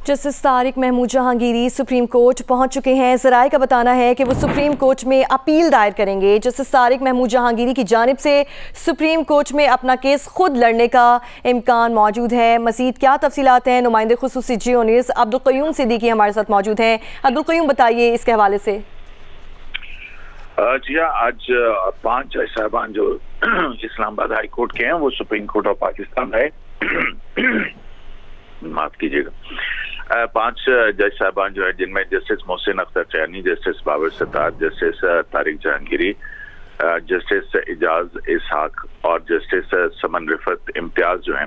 Justice Tariq Mahmood Jahangiri supreme court पहुंच चुके हैं। ज़राए का बताना है कि वो सुप्रीम कोर्ट में अपील दायर करेंगे। जस्टिस तारिक महमूद जहांगीरी की जानिब से सुप्रीम कोर्ट में अपना केस खुद लड़ने का इम्कान मौजूद है। मज़ीद क्या तफसीलात हैं, नुमाइंदे खुसूसी जियो न्यूज़ अब्दुल क़य्यूम सिद्दीकी हमारे साथ मौजूद हैं। अब्दुल क़य्यूम, बताइए इसके हवाले से। जी हाँ, आज 5 जज साहबान जो इस्लामाबाद हाई कोर्ट के हैं वो सुप्रीम कोर्ट ऑफ पाकिस्तान है माफ कीजिएगा 5 जज साहबान जो है, जिनमें justice Mohsin Akhtar Kayani, justice Babar Sattar, justice Tariq Jahangiri, justice Ijaz Ishaq और जस्टिस समन रिफत इम्तियाज जो हैं,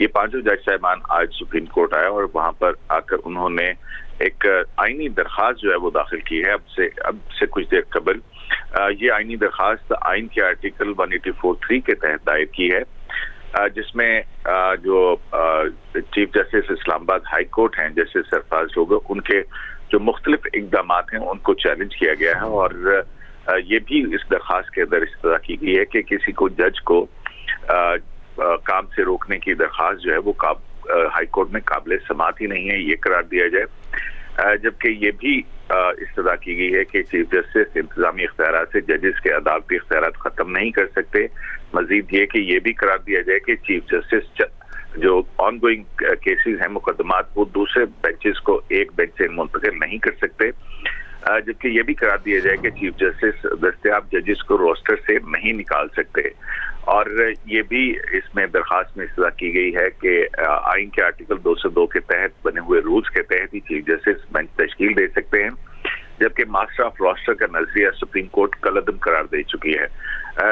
ये 5 जज साहबान आज सुप्रीम कोर्ट आए और वहां पर आकर उन्होंने एक आईनी दरखास्त जो है वो दाखिल की है। अब से कुछ देर कबल ये आईनी दरखास्त आइन के आर्टिकल 184(3) के तहत दायर की है, जिसमें जो chief justice Islamabad high court हैं जस्टिस सरफराज लोग, उनके जो मुख्तलिफ इकदाम हैं उनको चैलेंज किया गया है। और ये भी इस दरखास्त के अंदर इस तरह की गई है कि किसी को जज को काम से रोकने की दरखास्त जो है वो हाई कोर्ट में काबिल समाअत ही नहीं है, ये करार दिया जाए। जबकि ये भी इस तरह की गई है कि चीफ जस्टिस इंतजामी इख्तियार से जजेस के अदालती इख्तियार खत्म नहीं कर सकते। मजीद ये कि ये भी करार दिया जाए कि चीफ जस्टिस जो ऑन गोइंग केसेस हैं, मुकदमात, वो दूसरे बेंचेस को एक बेंच से मुंतकिल नहीं कर सकते। जबकि ये भी करार दिया जाए कि चीफ जस्टिस दस्तयाब जजेस को रोस्टर से नहीं निकाल सकते। और ये भी इसमें दरखास्त में इस तरह की गई है कि आइन के आर्टिकल 202 के तहत बने हुए रूल्स के तहत ही चीफ जस्टिस बेंच तश्कील दे सकते हैं। जबकि मास्टर ऑफ रोस्टर का नजरिया सुप्रीम कोर्ट कलअदम करार दे चुकी है।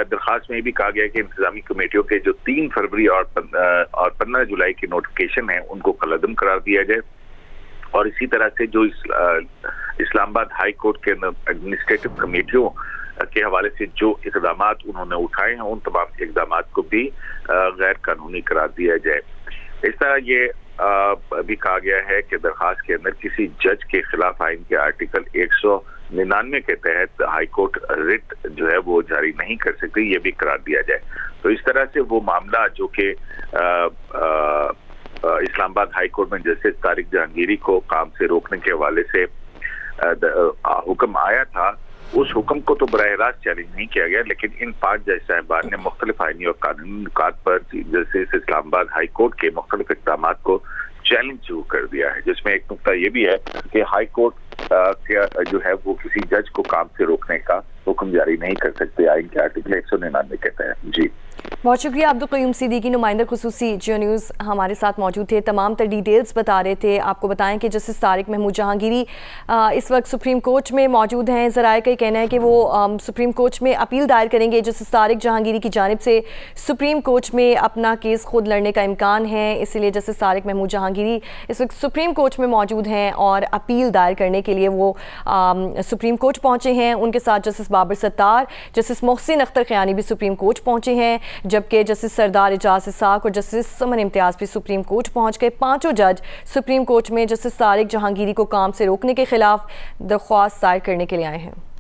दरखास्त में भी कहा गया कि इंतजामी कमेटियों के जो 3 फरवरी और 15 जुलाई की नोटिफिकेशन है उनको कलअदम करार दिया जाए। और इसी तरह से जो इस्लामाबाद हाई कोर्ट के एडमिनिस्ट्रेटिव कमेटियों के हवाले से जो इकदाम उन्होंने उठाए हैं उन तमाम इकदाम को भी गैर कानूनी करार दिया जाए। इस तरह ये भी कहा गया है कि दरखास्त के अंदर किसी जज के खिलाफ आइन के आर्टिकल 199 के तहत हाई कोर्ट रिट जो है वो जारी नहीं कर सकती, ये भी करार दिया जाए। तो इस तरह से वो मामला जो कि इस्लामाबाद हाई कोर्ट में जस्टिस तारिक जहांगीरी को काम से रोकने के हवाले से हुक्म आया था, उस हुक्म को तो बराह रास्त चैलेंज नहीं किया गया, लेकिन इन 5 जज साहबान ने मुख्तलिफ आईनी और कानूनी नुकात पर जस्टिस इस्लामाबाद हाई कोर्ट के मुख्तलिफ इक़दाम को चैलेंज शुरू कर दिया है। जिसमें एक नुकता ये भी है कि हाई कोर्ट जो है वो किसी जज को काम से रोकने का हुक्म जारी नहीं कर सकते आइन के आर्टिकल 199 के तहत। जी, बहुत शुक्रिया। अब्दुल क़य्यूम सिद्दीकी, नुमाइंदा खुसूसी जियो न्यूज़ हमारे साथ मौजूद थे, तमाम तर डिटेल्स बता रहे थे। आपको बताएं कि जस्टिस तारिक महमूद जहांगीरी इस वक्त सुप्रीम कोर्ट में मौजूद हैं। ज़राए का कहना है कि वो सुप्रीम कोर्ट में अपील दायर करेंगे। जस्टिस तारिक जहांगीरी की जानिब से सुप्रीम कोर्ट में अपना केस खुद लड़ने का इम्कान है, इसीलिए जस्टिस तारिक महमूद जहांगीरी इस वक्त सुप्रीम कोर्ट में मौजूद हैं और अपील दायर करने के लिए वो सुप्रीम कोर्ट पहुँचे हैं। उनके साथ जस्टिस बाबर सत्तार, जस्टिस मोहसिन अख्तर चैनी भी सुप्रीम कोर्ट पहुँचे हैं, जबकि जस्टिस सरदार इजाज इसहाक और जस्टिस समन इम्तियाज भी सुप्रीम कोर्ट पहुंच गए। 5 जज सुप्रीम कोर्ट में जस्टिस तारिक जहांगीरी को काम से रोकने के खिलाफ दरख्वास्त दायर करने के लिए आए हैं।